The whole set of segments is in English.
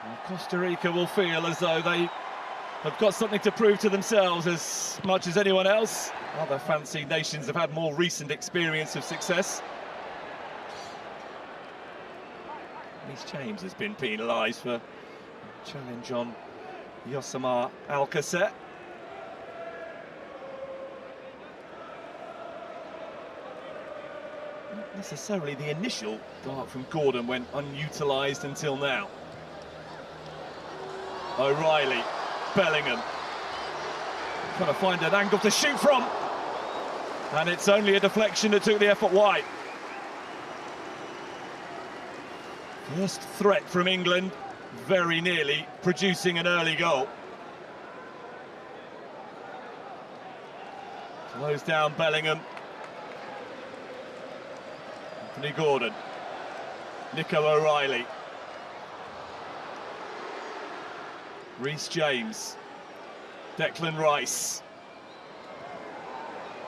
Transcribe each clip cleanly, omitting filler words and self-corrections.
Well, Costa Rica will feel as though they have got something to prove to themselves as much as anyone else. Other fancy nations have had more recent experience of success. Reece James has been penalised for a challenge on Yosemar Alcacer. Not necessarily the initial dart from Gordon went unutilised until now. O'Reilly, Bellingham, trying to find an angle to shoot from, and it's only a deflection that took the effort wide. First threat from England, very nearly producing an early goal. Close down Bellingham. Anthony Gordon, Nico O'Reilly, Reece James, Declan Rice,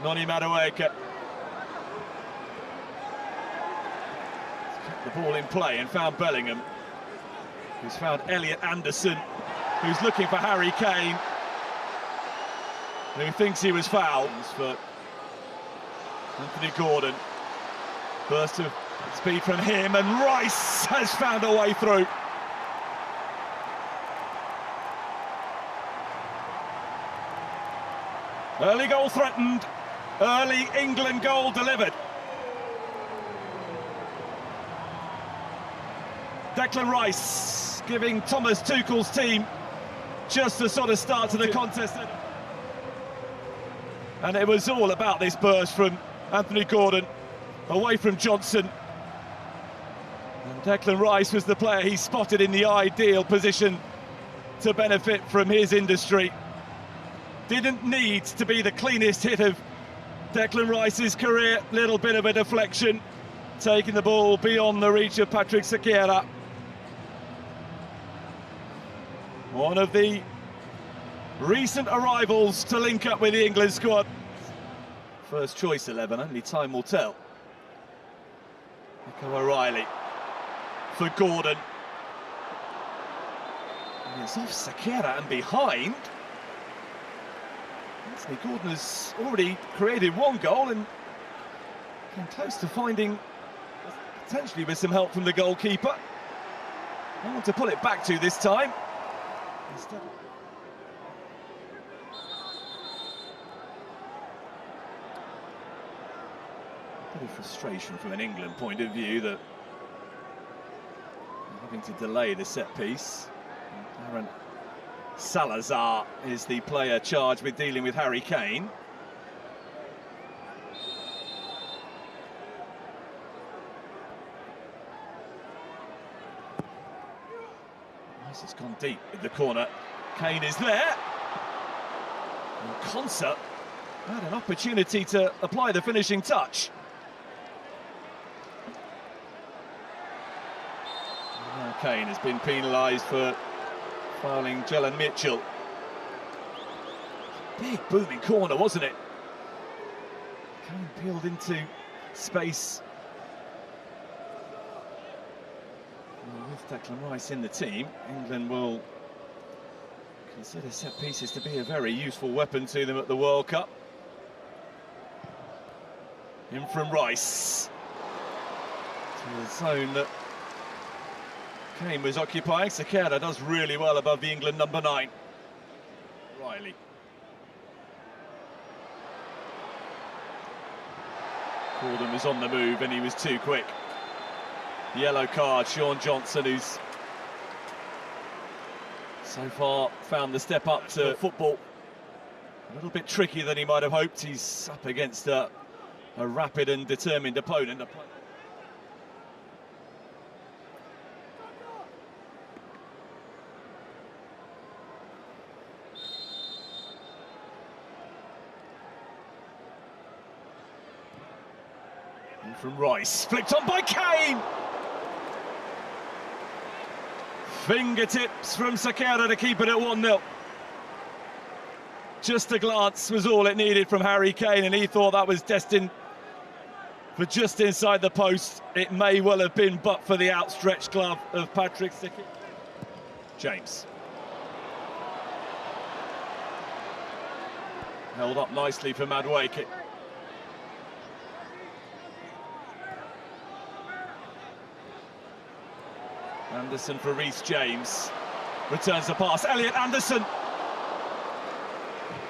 Noni Madueke. Kept the ball in play and found Bellingham, who's found Elliot Anderson, who's looking for Harry Kane, who thinks he was fouled. For Anthony Gordon, burst of speed from him, and Rice has found a way through. Early goal threatened, early England goal delivered. Declan Rice giving Thomas Tuchel's team just the sort of start to the contest. And it was all about this burst from Anthony Gordon, away from Johnson. And Declan Rice was the player he spotted in the ideal position to benefit from his industry. Didn't need to be the cleanest hit of Declan Rice's career. Little bit of a deflection, taking the ball beyond the reach of Patrick Sequeira. One of the recent arrivals to link up with the England squad. First choice 11, only time will tell. Nico O'Reilly for Gordon. And it's off Sequeira and behind. Anthony Gordon has already created one goal and came close to finding, potentially with some help from the goalkeeper. I want to pull it back to this time. Instead. A bit of frustration from an England point of view that they're having to delay the set piece. Aaron Salazar is the player charged with dealing with Harry Kane. Nice, it's gone deep in the corner. Kane is there. And Concert had an opportunity to apply the finishing touch. And now Kane has been penalised for fouling Jelen Mitchell. Big booming corner, wasn't it? Kane peeled into space. And with Declan Rice in the team, England will consider set pieces to be a very useful weapon to them at the World Cup. In from Rice to the zone that Kane was occupying. Sequeira does really well above the England number 9. Riley. Gordon was on the move and he was too quick. Yellow card, Sean Johnson, who's so far found the step up to football a little bit trickier than he might have hoped. He's up against a rapid and determined opponent. And from Rice, flicked on by Kane! Fingertips from Sequeira to keep it at 1-0. Just a glance was all it needed from Harry Kane, and he thought that was destined for just inside the post. It may well have been, but for the outstretched glove of Patrick Sequeira. James. Held up nicely for Madueke. Anderson for Reece James. Returns the pass. Elliot Anderson.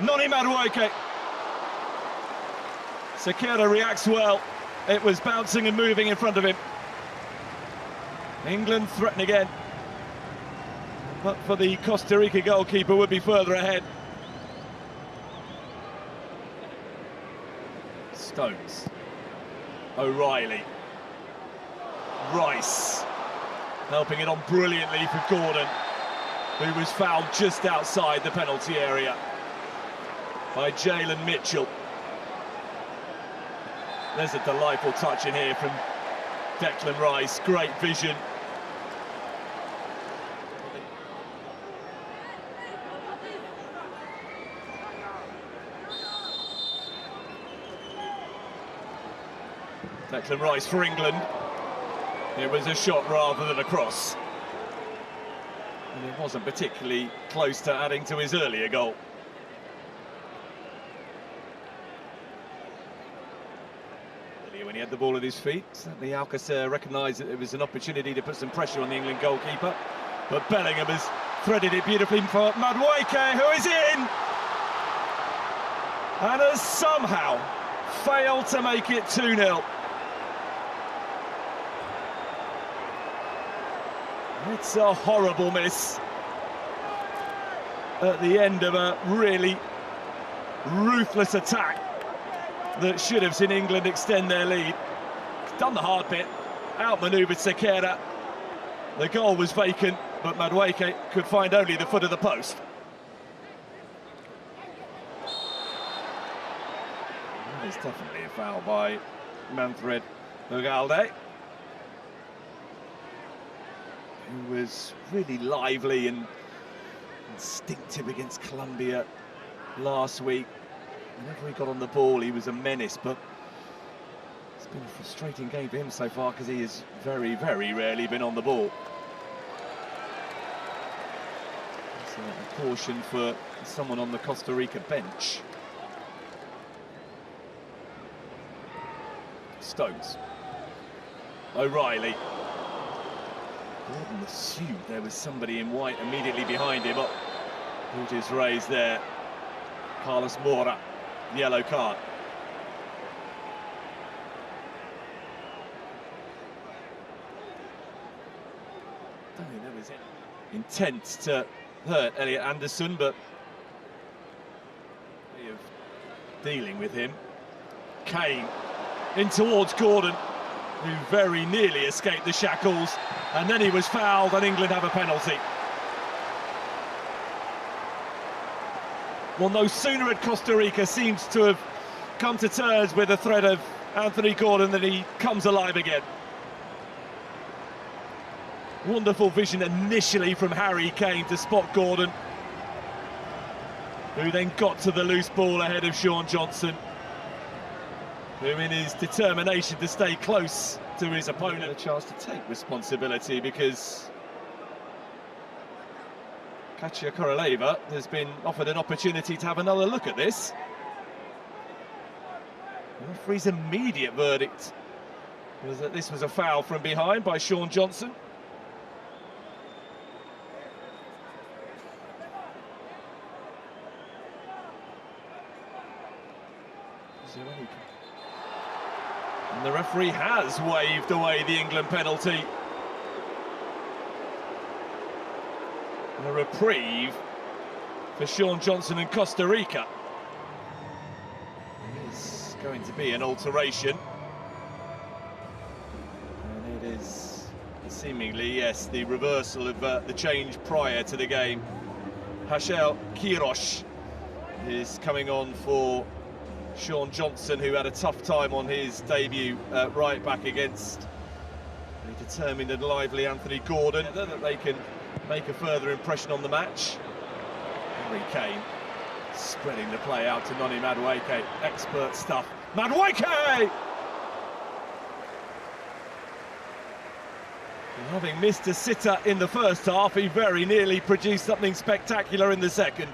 Noni Madueke. Sekera reacts well. It was bouncing and moving in front of him. England threaten again. But for the Costa Rica goalkeeper would be further ahead. Stones. O'Reilly. Rice. Helping it on brilliantly for Gordon, who was fouled just outside the penalty area by Jalen Mitchell. There's a delightful touch in here from Declan Rice, great vision. Declan Rice for England. It was a shot rather than a cross. And it wasn't particularly close to adding to his earlier goal. When he had the ball at his feet, certainly Alcacer recognised that it was an opportunity to put some pressure on the England goalkeeper. But Bellingham has threaded it beautifully for Madueke, who is in! And has somehow failed to make it 2-0. It's a horrible miss at the end of a really ruthless attack that should have seen England extend their lead. Done the hard bit, outmanoeuvred Sekera. The goal was vacant, but Madueke could find only the foot of the post. That is definitely a foul by Manfred Ugalde, who was really lively and instinctive against Colombia last week. Whenever he got on the ball, he was a menace, but it's been a frustrating game for him so far because he has very, very rarely been on the ball. So a caution for someone on the Costa Rica bench. Stones. O'Reilly. Gordon assumed there was somebody in white immediately behind him. Who just raised there? Carlos Mora, yellow card. Don't think there was any intent to hurt Elliot Anderson, but way of dealing with him. Kane in towards Gordon, who very nearly escaped the shackles, and then he was fouled, and England have a penalty. Well, no sooner had Costa Rica seems to have come to terms with the threat of Anthony Gordon than he comes alive again. Wonderful vision initially from Harry Kane to spot Gordon, who then got to the loose ball ahead of Sean Johnson, who in his determination to stay close to his opponent had a chance to take responsibility, because Katia Koroleva has been offered an opportunity to have another look at this. The referee's immediate verdict was that this was a foul from behind by Sean Johnson. And the referee has waved away the England penalty. A reprieve for Sean Johnson and Costa Rica. It's going to be an alteration. And it is seemingly, yes, the reversal of the change prior to the game. Hachel Quiroz is coming on for Sean Johnson, who had a tough time on his debut right back against a determined and lively Anthony Gordon, that they can make a further impression on the match. Harry Kane spreading the play out to Noni Madueke. Expert stuff. Madueke! Having missed a sitter in the first half, he very nearly produced something spectacular in the second.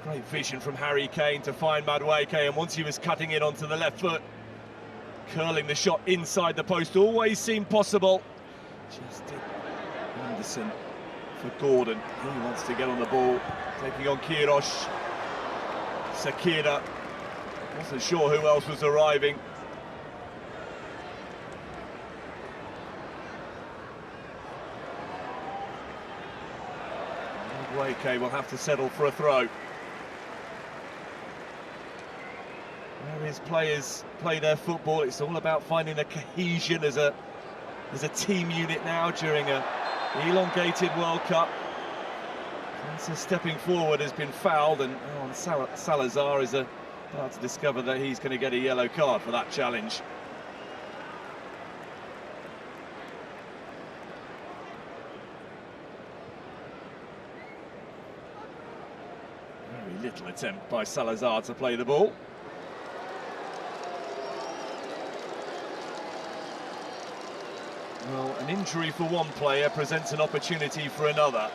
Great vision from Harry Kane to find Madueke, and once he was cutting in onto the left foot, curling the shot inside the post always seemed possible. Just did. Anderson for Gordon. He wants to get on the ball, taking on Kirosh. Sakira wasn't sure who else was arriving. Madueke will have to settle for a throw. Where his players play their football, it's all about finding a cohesion as a team unit now during a elongated World Cup. So stepping forward has been fouled, and Salazar is about to discover that he's going to get a yellow card for that challenge. Very little attempt by Salazar to play the ball. Well, an injury for one player presents an opportunity for another.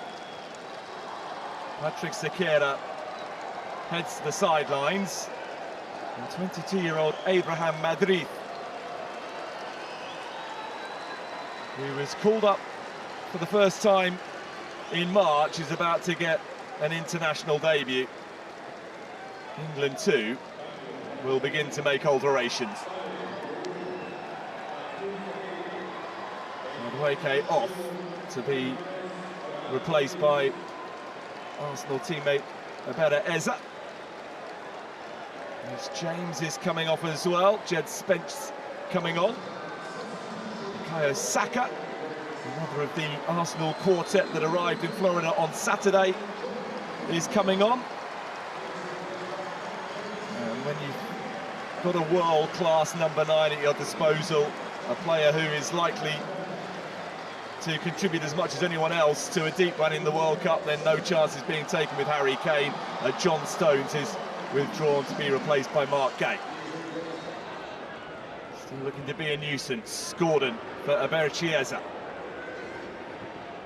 Patrick Sakira heads to the sidelines, and 22-year-old Abraham Madrid, who was called up for the first time in March, is about to get an international debut. England too will begin to make alterations. Madueke off to be replaced by Arsenal teammate Abera Eza. As James is coming off as well. Jed Spence coming on. Bukayo Saka, another of the Arsenal quartet that arrived in Florida on Saturday, is coming on. And when you've got a world-class number 9 at your disposal, a player who is likely to contribute as much as anyone else to a deep run in the World Cup, then no chance is being taken with Harry Kane. John Stones is withdrawn to be replaced by Mark Gay. Still looking to be a nuisance. Gordon for Aberchieza.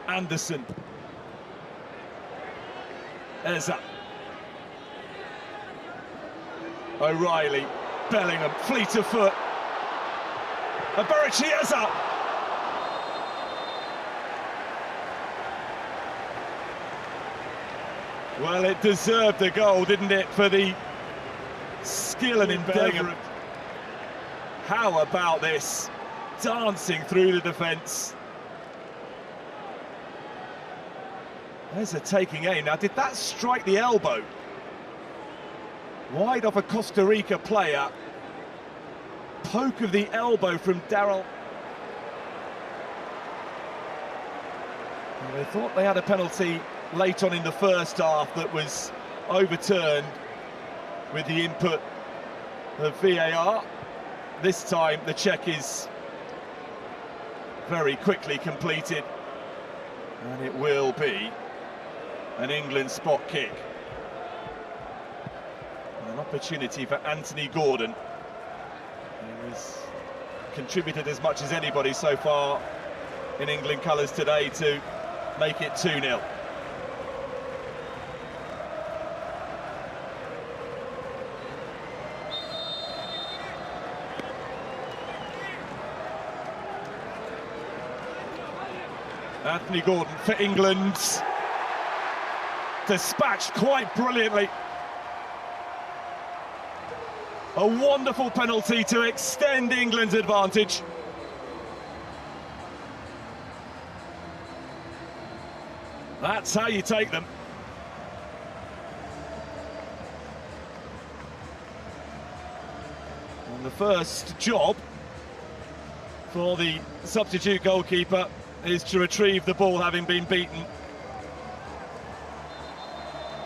Anderson. Eza. O'Reilly. Bellingham. Fleet of foot. Aberchieza. Well, it deserved a goal, didn't it, for the skill and endeavour. How about this? Dancing through the defence. There's a taking aim. Now, did that strike the elbow? Wide off a Costa Rica player. Poke of the elbow from Darryl. They thought they had a penalty late on in the first half that was overturned with the input of VAR. This time the check is very quickly completed, and it will be an England spot kick. An opportunity for Anthony Gordon, who has contributed as much as anybody so far in England colours today, to make it 2-0. Anthony Gordon for England, dispatched quite brilliantly. A wonderful penalty to extend England's advantage. That's how you take them. And the first job for the substitute goalkeeper is to retrieve the ball, having been beaten.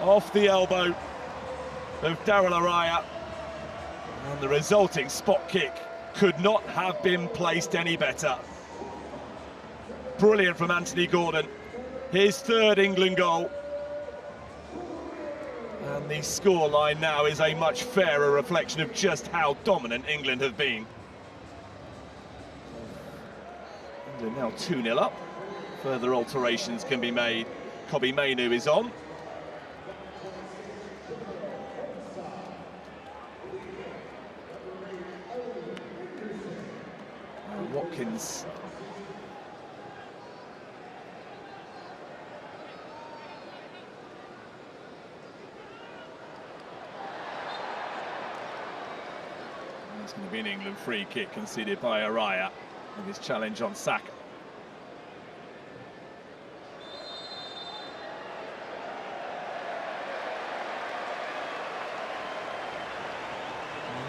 Off the elbow of Daryl Araya. And the resulting spot kick could not have been placed any better. Brilliant from Anthony Gordon. His third England goal. And the scoreline now is a much fairer reflection of just how dominant England have been. England now 2-0 up. Further alterations can be made. Kobbie Mainoo is on. Watkins. It's going to be an England free kick conceded by Araya with his challenge on Saka.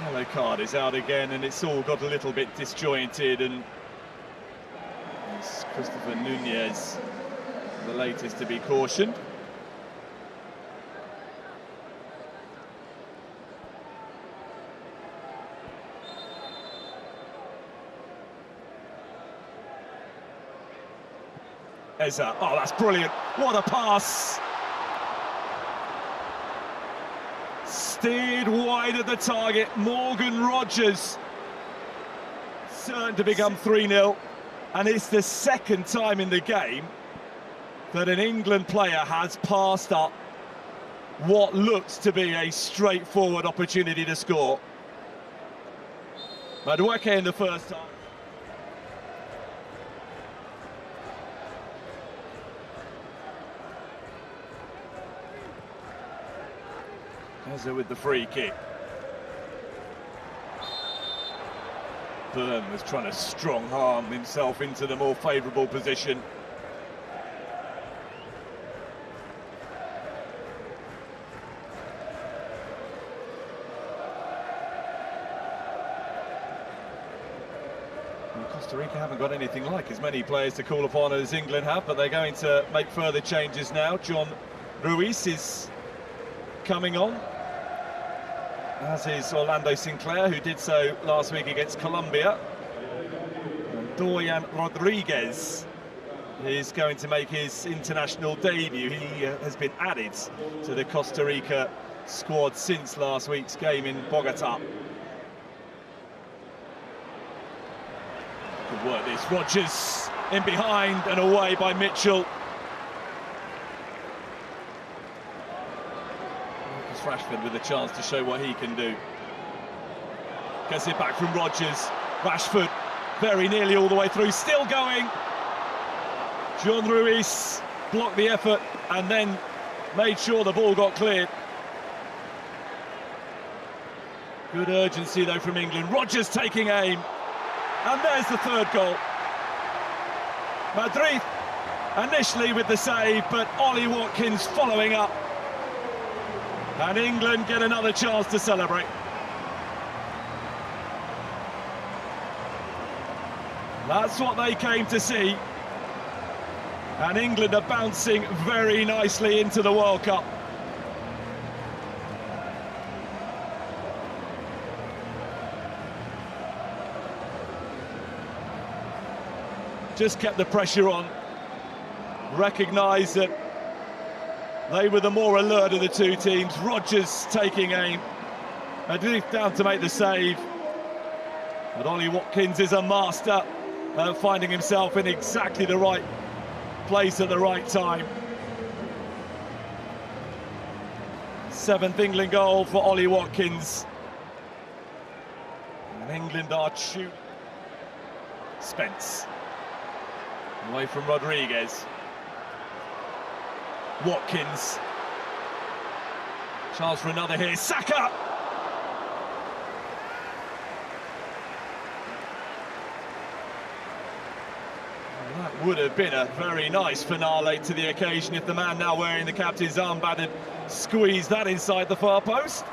The yellow card is out again, and it's all got a little bit disjointed, and it's Christopher Nunez, the latest to be cautioned. Eza, oh, that's brilliant. What a pass. Steered wide of the target. Morgan Rogers. Certain to become 3-0. And it's the second time in the game that an England player has passed up what looks to be a straightforward opportunity to score. Madueke in the first half. Eza with the free kick. Byrne was trying to strong-arm himself into the more favourable position. Well, Costa Rica haven't got anything like as many players to call upon as England have, but they're going to make further changes now. John Ruiz is coming on, as is Orlando Sinclair, who did so last week against Colombia. And Dorian Rodriguez is going to make his international debut. He has been added to the Costa Rica squad since last week's game in Bogota. Good work this. Rogers in behind and away by Mitchell. Rashford with a chance to show what he can do. Gets it back from Rogers. Rashford very nearly all the way through, still going. John Ruiz blocked the effort and then made sure the ball got cleared. Good urgency though from England. Rogers taking aim, and there's the third goal. Madrid initially with the save, but Ollie Watkins following up. And England get another chance to celebrate. That's what they came to see. And England are bouncing very nicely into the World Cup. Just kept the pressure on. Recognised that they were the more alert of the two teams. Rogers taking aim. Madrid down to make the save. But Ollie Watkins is a master of finding himself in exactly the right place at the right time. 7th England goal for Ollie Watkins. And England are shooting. Spence. Away from Rodriguez. Watkins. Chance for another here. Saka! Well, that would have been a very nice finale to the occasion if the man now wearing the captain's armband had squeezed that inside the far post.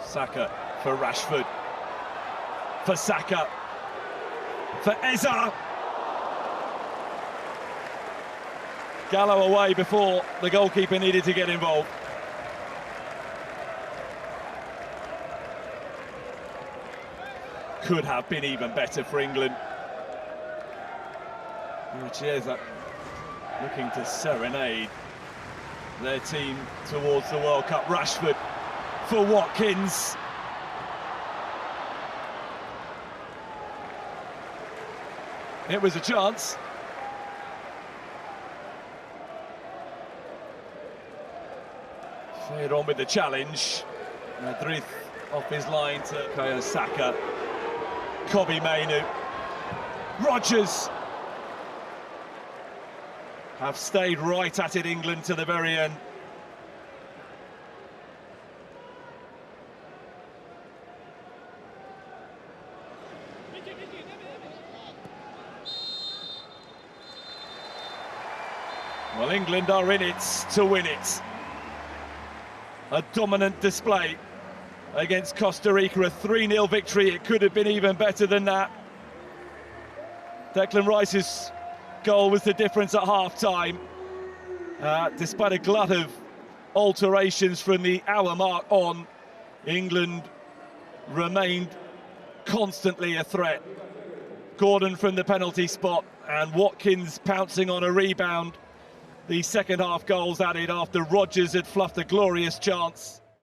Saka for Rashford, for Saka, for Eza. Gallo away before the goalkeeper needed to get involved. Could have been even better for England. Eza looking to serenade their team towards the World Cup. Rashford for Watkins. It was a chance. Stayed on with the challenge. Madrid off his line to Bukayo Saka. Kobbie Mainoo. Rodgers have stayed right at it, England, to the very end. Well, England are in it to win it. A dominant display against Costa Rica, a 3-0 victory. It could have been even better than that. Declan Rice's goal was the difference at half-time. Despite a glut of alterations from the hour mark on, England remained constantly a threat. Gordon from the penalty spot and Watkins pouncing on a rebound. The second half goals added after Rodgers had fluffed a glorious chance.